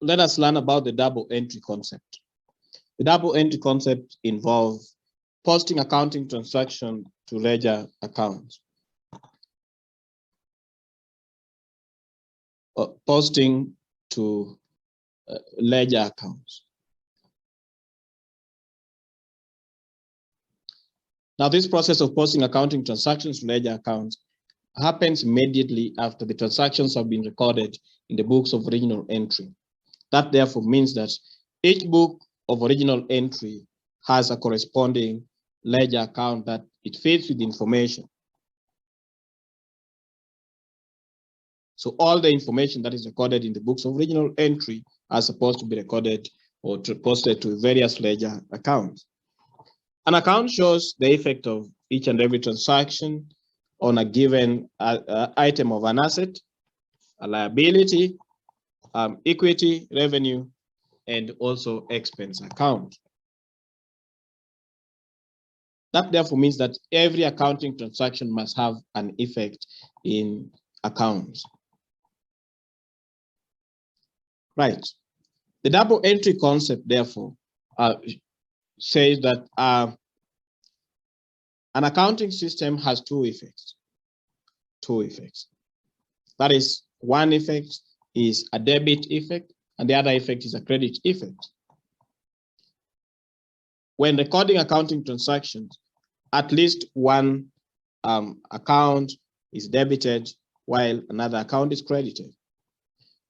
let us learn about the double entry concept. The double entry concept involves posting accounting transaction to ledger accounts. Posting to ledger accounts. Now, this process of posting accounting transactions to ledger accounts happens immediately after the transactions have been recorded in the books of original entry. That therefore means that each book of original entry has a corresponding ledger account that it fits with information. So all the information that is recorded in the books of original entry are supposed to be recorded or posted to various ledger accounts. An account shows the effect of each and every transaction on a given item of an asset, a liability, equity, revenue, and also expense account. That therefore means that every accounting transaction must have an effect in accounts. Right. The double entry concept, therefore, says that an accounting system has two effects. That is, one effect is a debit effect, and the other effect is a credit effect. When recording accounting transactions, at least one account is debited while another account is credited.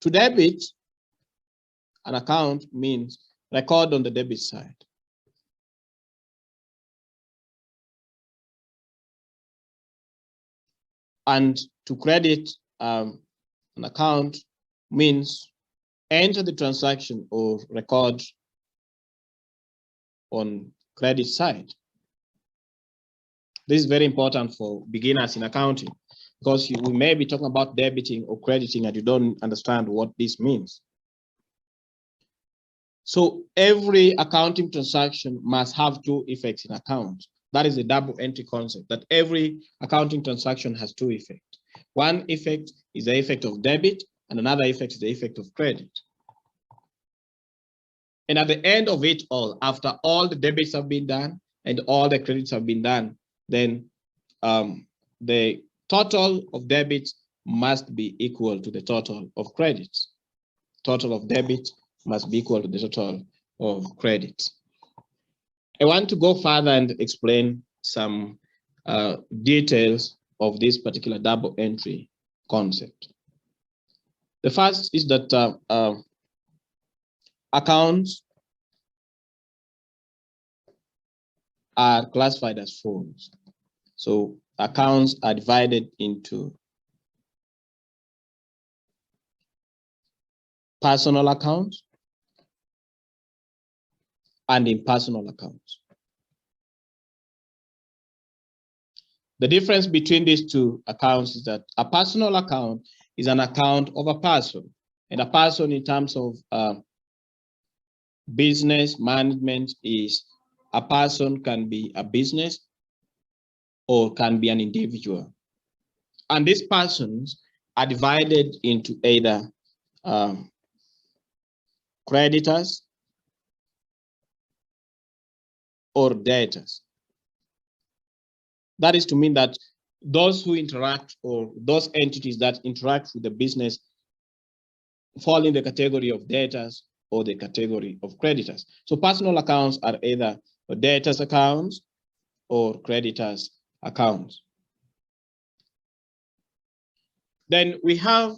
To debit an account means record on the debit side. And to credit an account means enter the transaction or record on credit side. This is very important for beginners in accounting because we may be talking about debiting or crediting and you don't understand what this means. So every accounting transaction must have two effects in account. That is the double entry concept, that every accounting transaction has two effects. One effect is the effect of debit and another effect is the effect of credit. And at the end of it all, after all the debits have been done and all the credits have been done, then the total of debits must be equal to the total of credits. Total of debit must be equal to the total of credits. I want to go further and explain some details of this particular double entry concept. The first is that accounts are classified as follows. So accounts are divided into personal accounts and impersonal accounts. The difference between these two accounts is that a personal account is an account of a person, and a person in terms of business management is a person can be a business or can be an individual. And these persons are divided into either creditors or debtors. That is to mean that those who interact or those entities that interact with the business fall in the category of debtors or the category of creditors. So personal accounts are either debtors accounts or creditors accounts. Then we have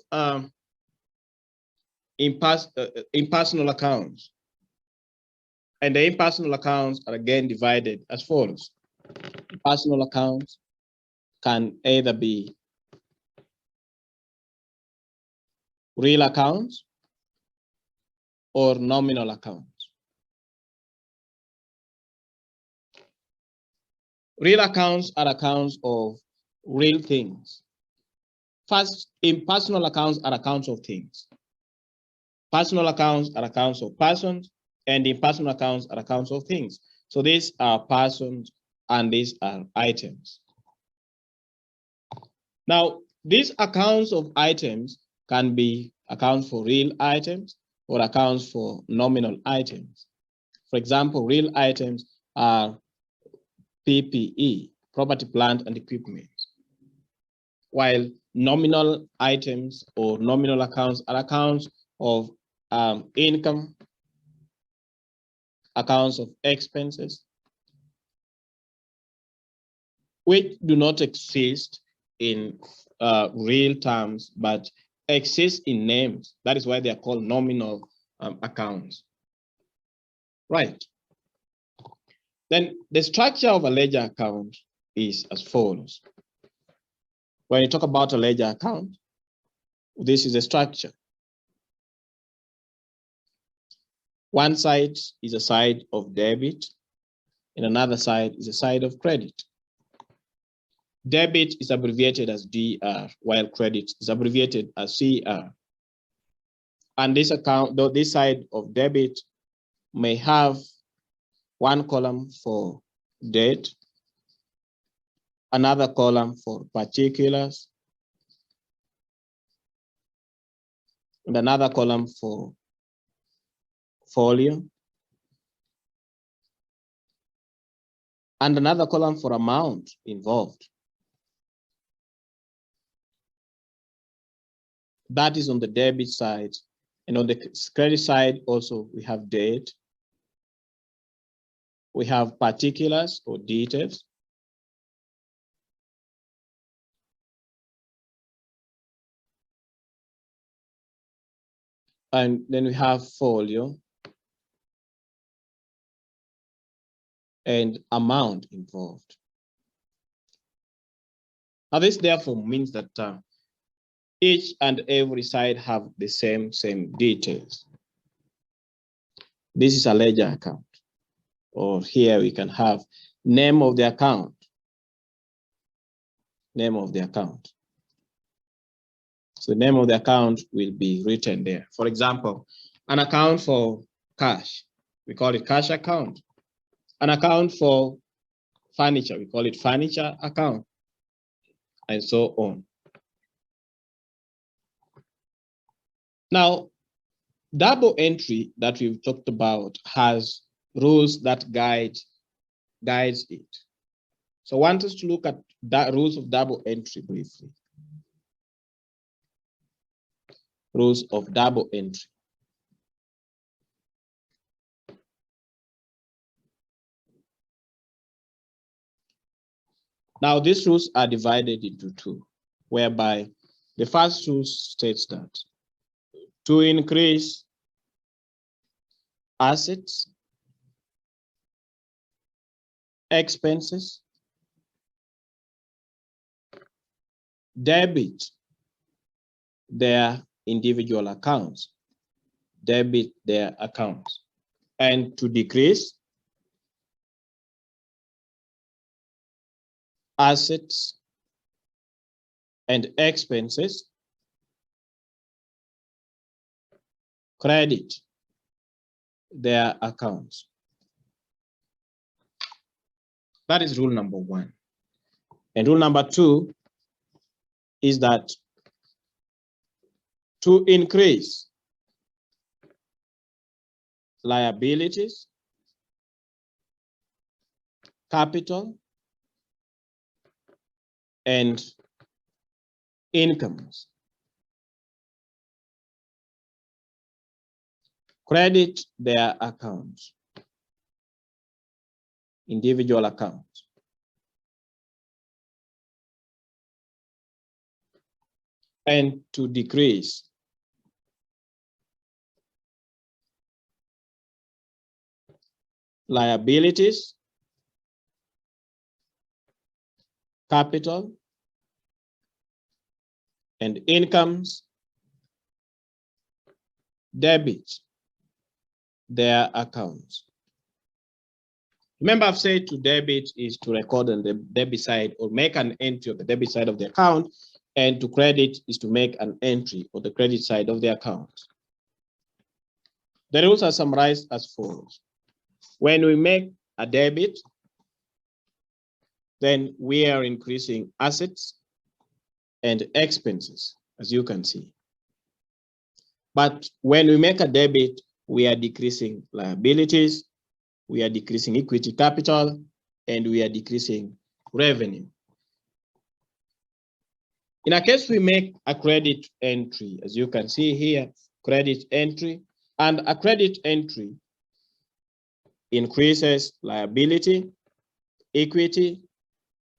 impersonal accounts. And the impersonal accounts are again divided as follows. Personal accounts can either be real accounts or nominal accounts. Real accounts are accounts of real things. First, impersonal accounts are accounts of things. Personal accounts are accounts of persons, and impersonal accounts are accounts of things. So these are persons and these are items. Now, these accounts of items can be accounts for real items or accounts for nominal items. For example, real items are PPE, property, plant, and equipment, while nominal items or nominal accounts are accounts of income, accounts of expenses, which do not exist in real terms, but exist in names. That is why they are called nominal accounts. Right. Then the structure of a ledger account is as follows. When you talk about a ledger account, this is a structure. One side is a side of debit, and another side is a side of credit. Debit is abbreviated as DR, while credit is abbreviated as CR. And this account, though this side of debit may have one column for debt, another column for particulars, and another column for folio, and another column for amount involved. That is on the debit side. And on the credit side also, we have debt, we have particulars or details, and then we have folio and amount involved. Now this therefore means that each and every side have the same details. This is a ledger account, or here we can have name of the account, name of the account. So the name of the account will be written there. For example, an account for cash, we call it cash account. An account for furniture, we call it furniture account, and so on. Now, double entry that we've talked about has rules that guides it. So I want us to look at the rules of double entry briefly. Rules of double entry. Now, these rules are divided into two, whereby the first rule states that to increase assets, expenses, debit their individual accounts, debit their accounts, and to decrease assets and expenses, credit their accounts. That is rule number one. And rule number two is that to increase liabilities, capital, and incomes, credit their accounts, individual accounts. And to decrease liabilities, capital, and incomes, debit their accounts. Remember, I've said to debit is to record on the debit side or make an entry on the debit side of the account, and to credit is to make an entry on the credit side of the account. The rules are summarized as follows. When we make a debit, then we are increasing assets and expenses, as you can see. But when we make a debit, we are decreasing liabilities, we are decreasing equity capital, and we are decreasing revenue. In a case we make a credit entry, as you can see here, credit entry, and a credit entry increases liability, equity,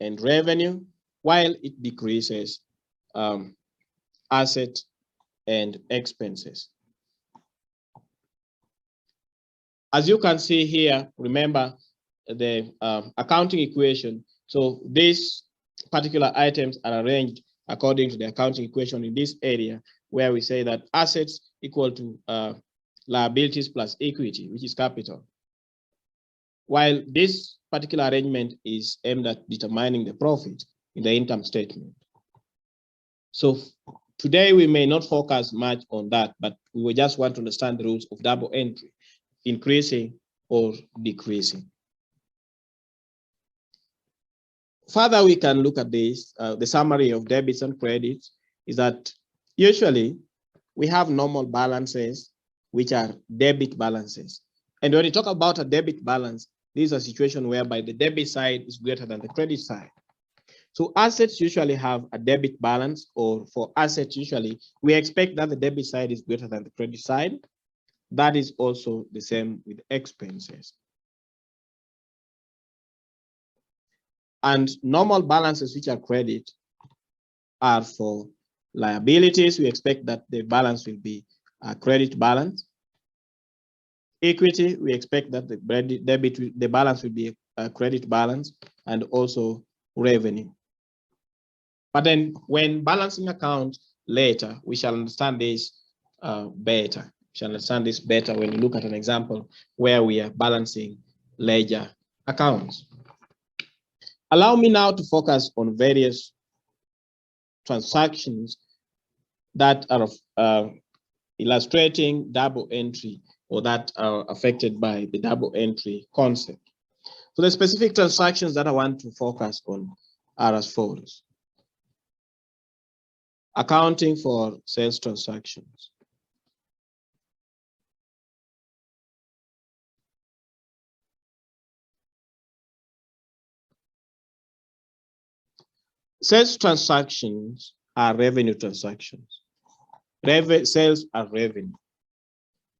and revenue, while it decreases asset and expenses. As you can see here, remember the accounting equation. So these particular items are arranged according to the accounting equation in this area, where we say that assets equal to liabilities plus equity, which is capital. While this particular arrangement is aimed at determining the profit in the income statement. So today we may not focus much on that, but we will just want to understand the rules of double entry, increasing or decreasing. Further, we can look at this. The summary of debits and credits is that usually we have normal balances, which are debit balances. And when you talk about a debit balance, this is a situation whereby the debit side is greater than the credit side. So assets usually have a debit balance, or for assets, usually we expect that the debit side is greater than the credit side. That is also the same with expenses. And normal balances, which are credit, are for liabilities. We expect that the balance will be a credit balance. Equity, we expect that the balance will be a credit balance, and also revenue. But then when balancing account later, we shall understand this better. We shall understand this better when we look at an example where we are balancing ledger accounts. Allow me now to focus on various transactions that are illustrating double entry, or that are affected by the double entry concept. So the specific transactions that I want to focus on are as follows. Accounting for sales transactions. Sales transactions are revenue transactions. Sales are revenue.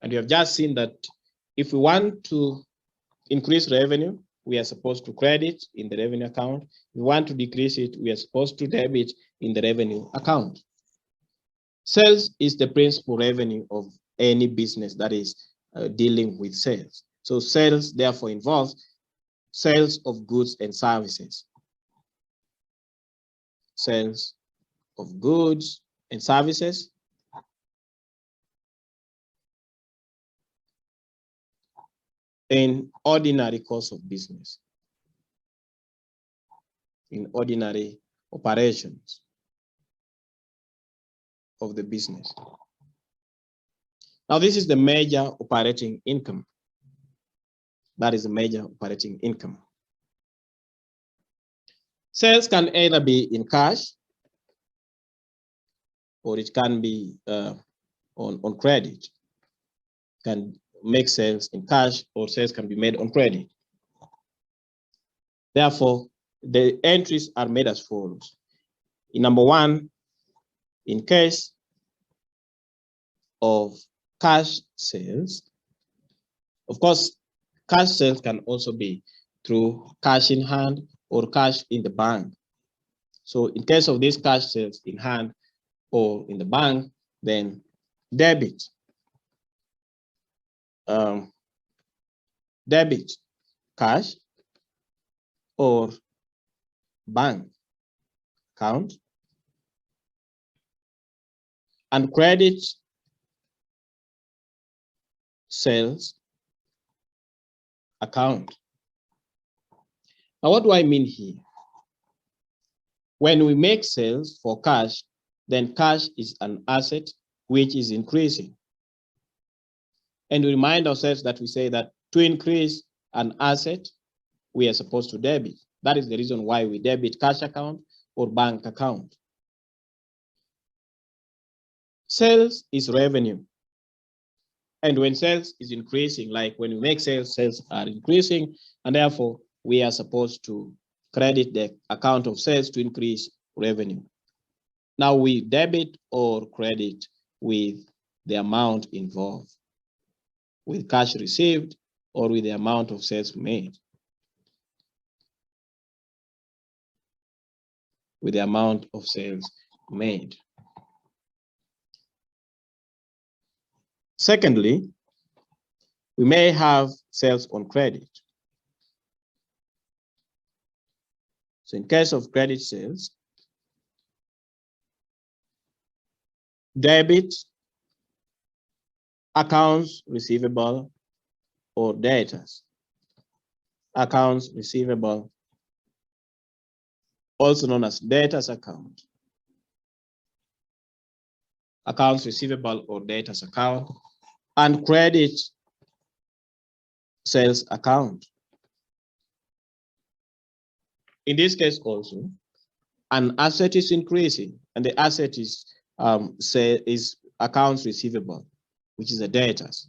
And you have just seen that if we want to increase revenue, we are supposed to credit in the revenue account. If we want to decrease it, we are supposed to debit in the revenue account. Sales is the principal revenue of any business that is dealing with sales. So sales therefore involves sales of goods and services. Sales of goods and services. In ordinary course of business, in ordinary operations of the business. Now, this is the major operating income. That is the major operating income. Sales can either be in cash, or it can be on credit. Can make sales in cash, or sales can be made on credit. Therefore, the entries are made as follows. In number one, in case of cash sales, of course, cash sales can also be through cash in hand or cash in the bank. So in case of these cash sales in hand or in the bank, then debit. Debit, cash, or bank account, and credit, sales account. Now, what do I mean here? When we make sales for cash, then cash is an asset which is increasing. And we remind ourselves that we say that to increase an asset, we are supposed to debit. That is the reason why we debit cash account or bank account. Sales is revenue. And when sales is increasing, like when we make sales, sales are increasing, and therefore we are supposed to credit the account of sales to increase revenue. Now we debit or credit with the amount involved, with cash received or with the amount of sales made. With the amount of sales made. Secondly, we may have sales on credit. So in case of credit sales, debit, accounts receivable or debtors. Accounts receivable, also known as debtors account. Accounts receivable or debtors account, and credit sales account. In this case also, an asset is increasing, and the asset is accounts receivable, which is the debtors.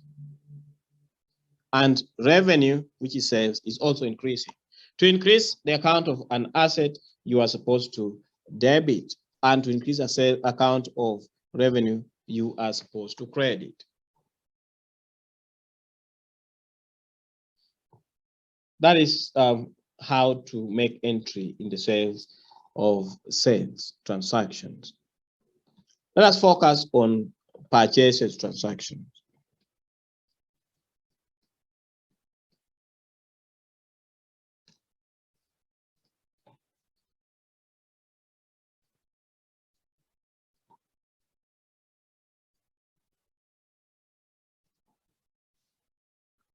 And revenue, which is sales, is also increasing. To increase the account of an asset, you are supposed to debit, and to increase a sale account of revenue, you are supposed to credit. That is how to make entry in the sales of sales transactions. Let us focus on purchases transactions.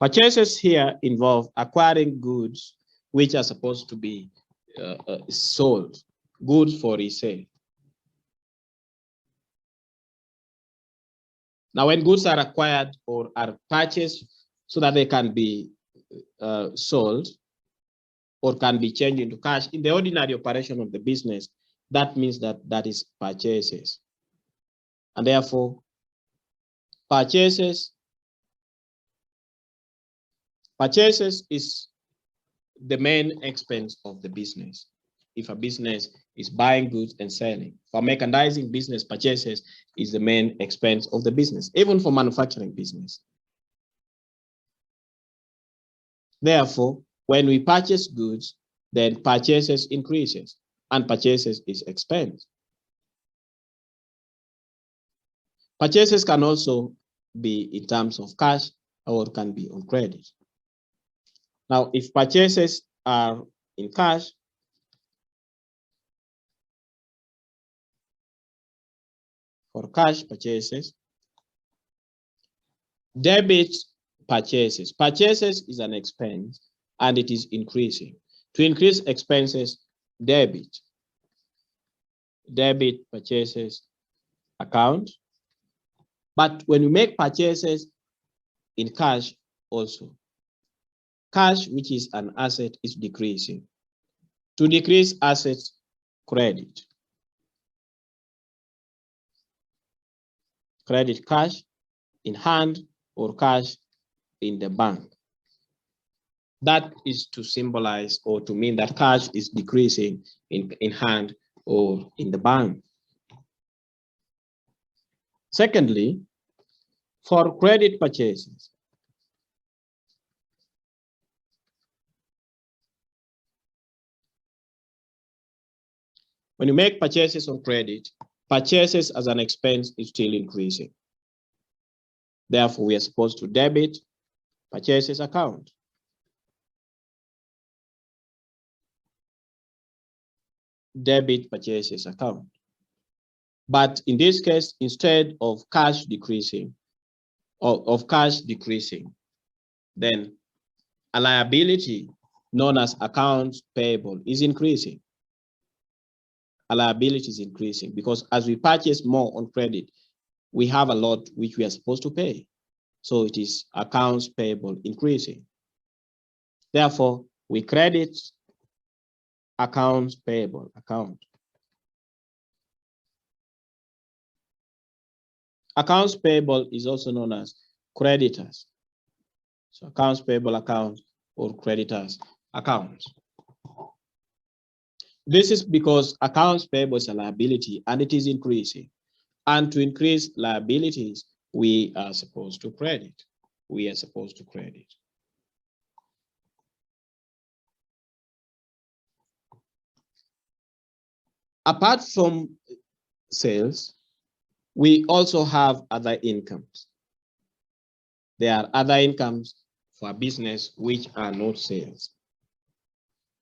Purchases here involve acquiring goods which are supposed to be sold, goods for resale. Now, when goods are acquired or are purchased so that they can be sold or can be changed into cash in the ordinary operation of the business, that means that that is purchases. And therefore, purchases is the main expense of the business. If a business is buying goods and selling, for merchandising business, purchases is the main expense of the business, even for manufacturing business. Therefore, when we purchase goods, then purchases increases, and purchases is expense. Purchases can also be in terms of cash or can be on credit. Now, if purchases are in cash, for cash purchases, debit purchases. Purchases is an expense and it is increasing. To increase expenses, debit purchases account. But when you make purchases in cash also, cash, which is an asset, is decreasing. To decrease assets, credit. Credit cash in hand or cash in the bank. That is to symbolize or to mean that cash is decreasing in hand or in the bank. Secondly, for credit purchases, when you make purchases on credit, purchases as an expense is still increasing. Therefore, we are supposed to debit purchases account. Debit purchases account. But in this case, instead of cash decreasing, then a liability known as accounts payable is increasing. A liability is increasing because as we purchase more on credit, we have a lot which we are supposed to pay. So it is accounts payable increasing. Therefore, we credit accounts payable account. Accounts payable is also known as creditors. So accounts payable account or creditors account. This is because accounts payable is a liability and it is increasing. And to increase liabilities, we are supposed to credit. We are supposed to credit. Apart from sales, we also have other incomes. There are other incomes for a business which are not sales.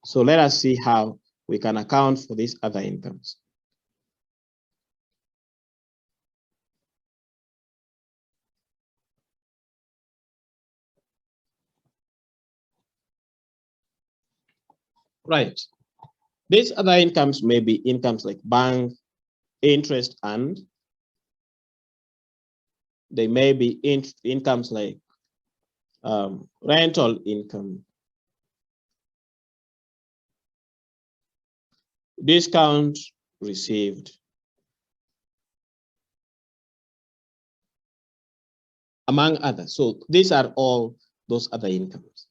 So let us see how we can account for these other incomes. Right. These other incomes may be incomes like bank interest, and they may be incomes like rental income, discount received, among others. So these are all those other incomes.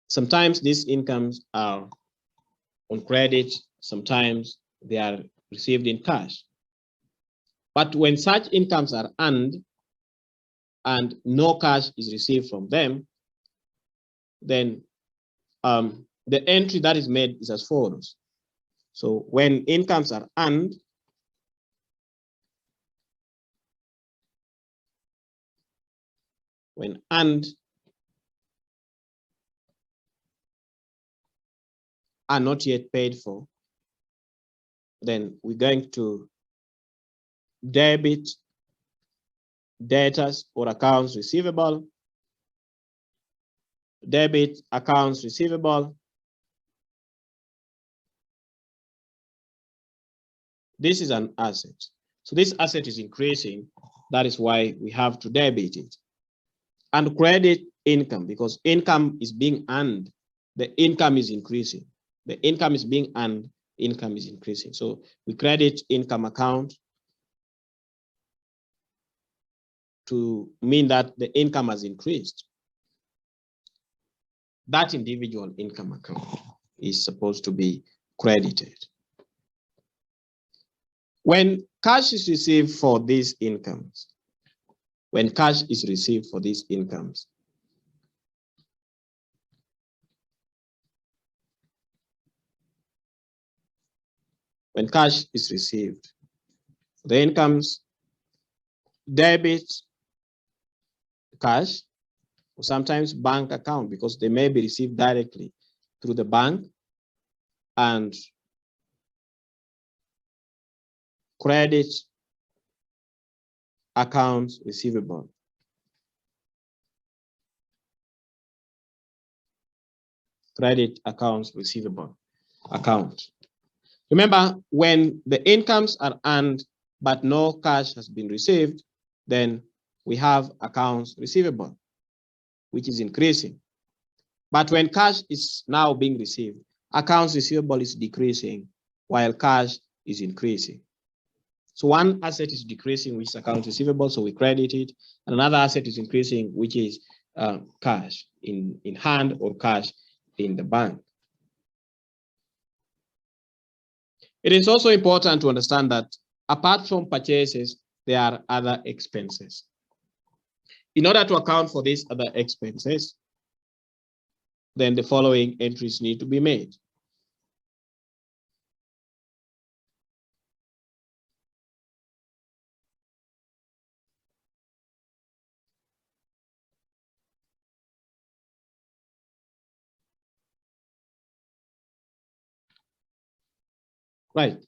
Sometimes these incomes are on credit, sometimes they are received in cash. But when such incomes are earned and no cash is received from them, then the entry that is made is as follows. So when incomes are earned, when earned are not yet paid for, then we're going to debit debtors or accounts receivable, debit accounts receivable. This is an asset. So this asset is increasing. That is why we have to debit it. And credit income, because income is being earned, the income is increasing. The income is being earned, income is increasing. So we credit income account to mean that the income has increased. That individual income account is supposed to be credited. When cash is received for these incomes, when cash is received for these incomes, when cash is received, the incomes, debit cash, or sometimes bank account, because they may be received directly through the bank, and credit accounts receivable. Credit accounts receivable account. Remember, when the incomes are earned but no cash has been received, then we have accounts receivable, which is increasing. But when cash is now being received, accounts receivable is decreasing while cash is increasing. So one asset is decreasing, which is accounts receivable, so we credit it. And another asset is increasing, which is cash in hand or cash in the bank. It is also important to understand that apart from purchases, there are other expenses. In order to account for these other expenses, then the following entries need to be made. Right.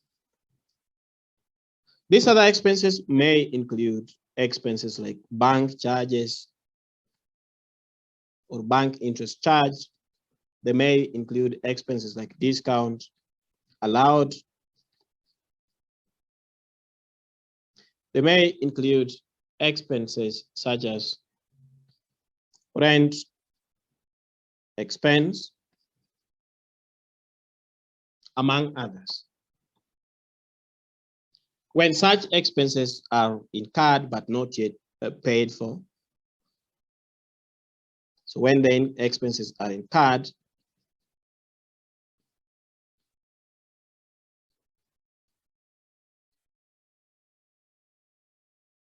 These other expenses may include expenses like bank charges or bank interest charge. They may include expenses like discount allowed. They may include expenses such as rent expense, among others. When such expenses are incurred but not yet paid for. So when the expenses are incurred,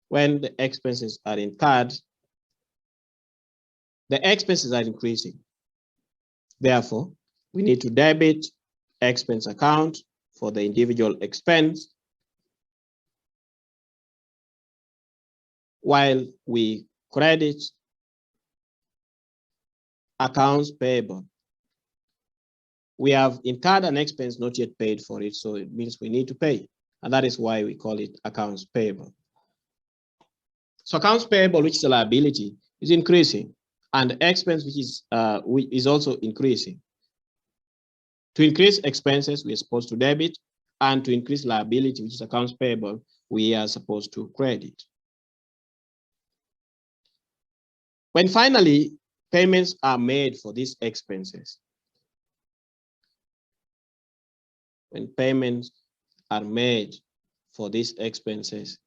when the expenses are incurred, the expenses are increasing. Therefore, we need to debit expense account for the individual expense while we credit accounts payable. We have incurred an expense not yet paid for it, so it means we need to pay. And that is why we call it accounts payable. So accounts payable, which is a liability, is increasing, and the expense, which is also increasing. To increase expenses, we are supposed to debit, and to increase liability, which is accounts payable, we are supposed to credit. When finally payments are made for these expenses, when payments are made for these expenses,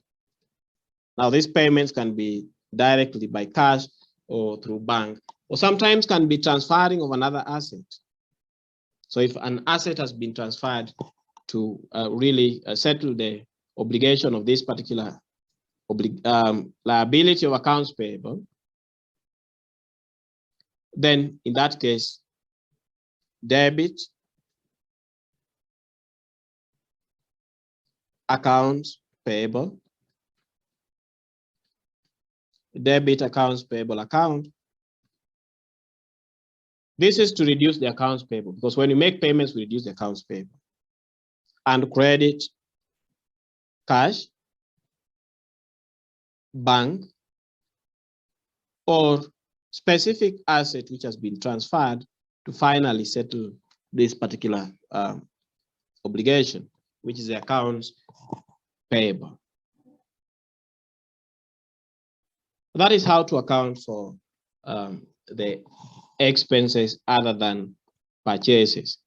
now these payments can be directly by cash or through bank, or sometimes can be transferring of another asset. So if an asset has been transferred to really settle the obligation of this particular liability of accounts payable, then in that case, debit accounts payable, debit accounts payable account. This is to reduce the accounts payable, because when you make payments, we reduce the accounts payable. And credit cash, bank, or specific asset which has been transferred to finally settle this particular obligation, which is the accounts payable. That is how to account for the expenses other than purchases.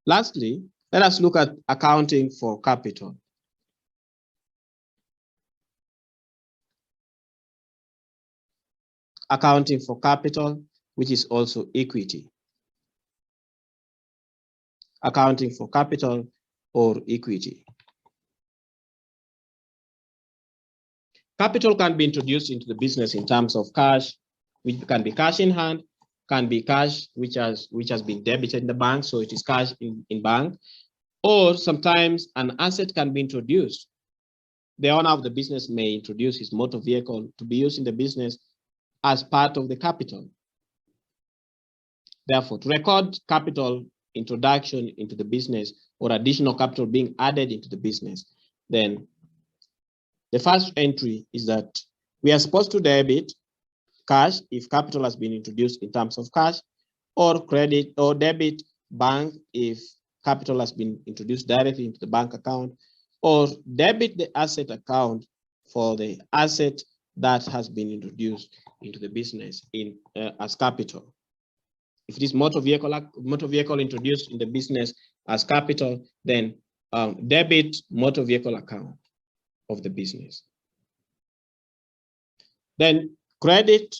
Lastly, let us look at accounting for capital. Accounting for capital, which is also equity. Accounting for capital or equity. Capital can be introduced into the business in terms of cash, which can be cash in hand, can be cash which has been debited in the bank, so it is cash in bank, or sometimes an asset can be introduced. The owner of the business may introduce his motor vehicle to be used in the business as part of the capital. Therefore, to record capital introduction into the business or additional capital being added into the business, then the first entry is that we are supposed to debit cash if capital has been introduced in terms of cash, or credit or debit bank if capital has been introduced directly into the bank account, or debit the asset account for the asset that has been introduced into the business as capital. If it is motor vehicle introduced in the business as capital, then debit motor vehicle account of the business. Then credit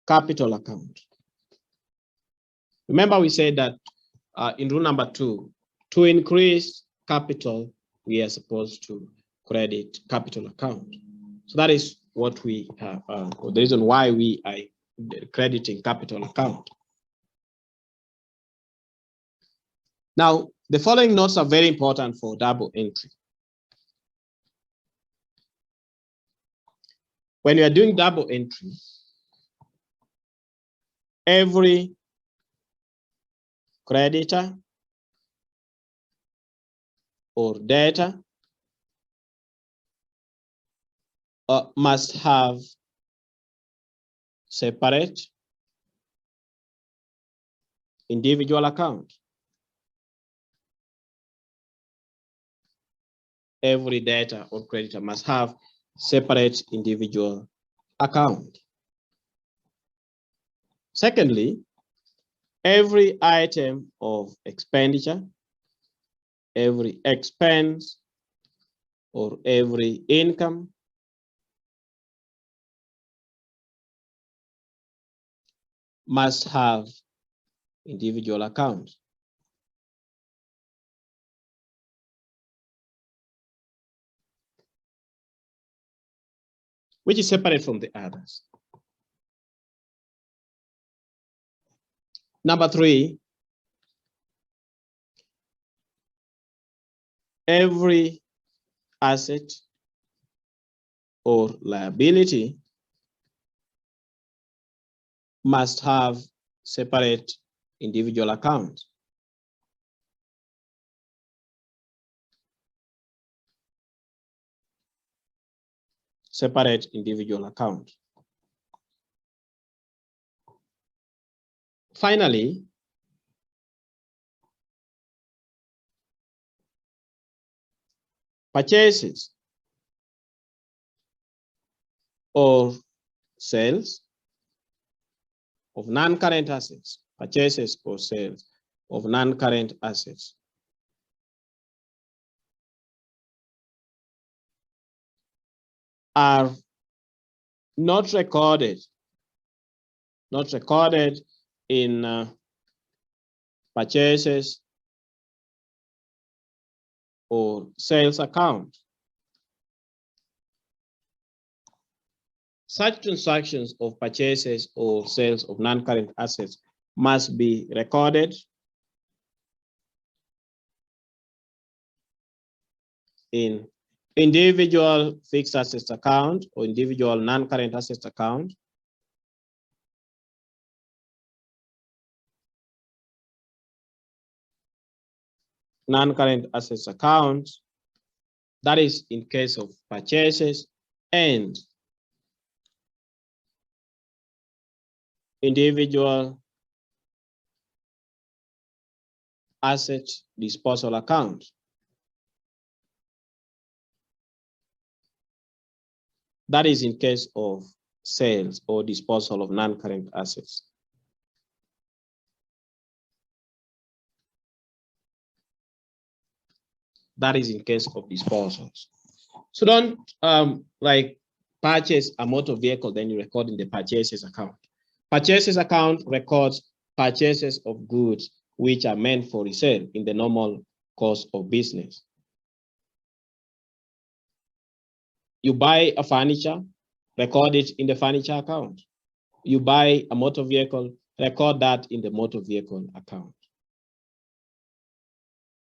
capital account. Remember we said that in rule number 2, to increase capital, we are supposed to credit capital account. So that is what we have, the reason why we are crediting capital account. Now, the following notes are very important for double entry. When you are doing double entry, every creditor or debtor must have separate individual account. Every debtor or creditor must have separate individual account. Secondly, every item of expenditure, every expense, or every income must have individual accounts. Which is separate from the others. Number 3, every asset or liability must have separate individual accounts. Separate individual account. Finally, purchases or sales of non-current assets, purchases or sales of non-current assets are not recorded in purchases or sales account. Such transactions of purchases or sales of non-current assets must be recorded in individual fixed assets account or individual non-current assets account, non-current assets account, that is in case of purchases, and individual asset disposal account. That is in case of sales or disposal of non-current assets. That is in case of disposals. So don't like purchase a motor vehicle, then you record in the purchases account. Purchases account records purchases of goods which are meant for resale in the normal course of business. You buy a furniture, record it in the furniture account. You buy a motor vehicle, record that in the motor vehicle account.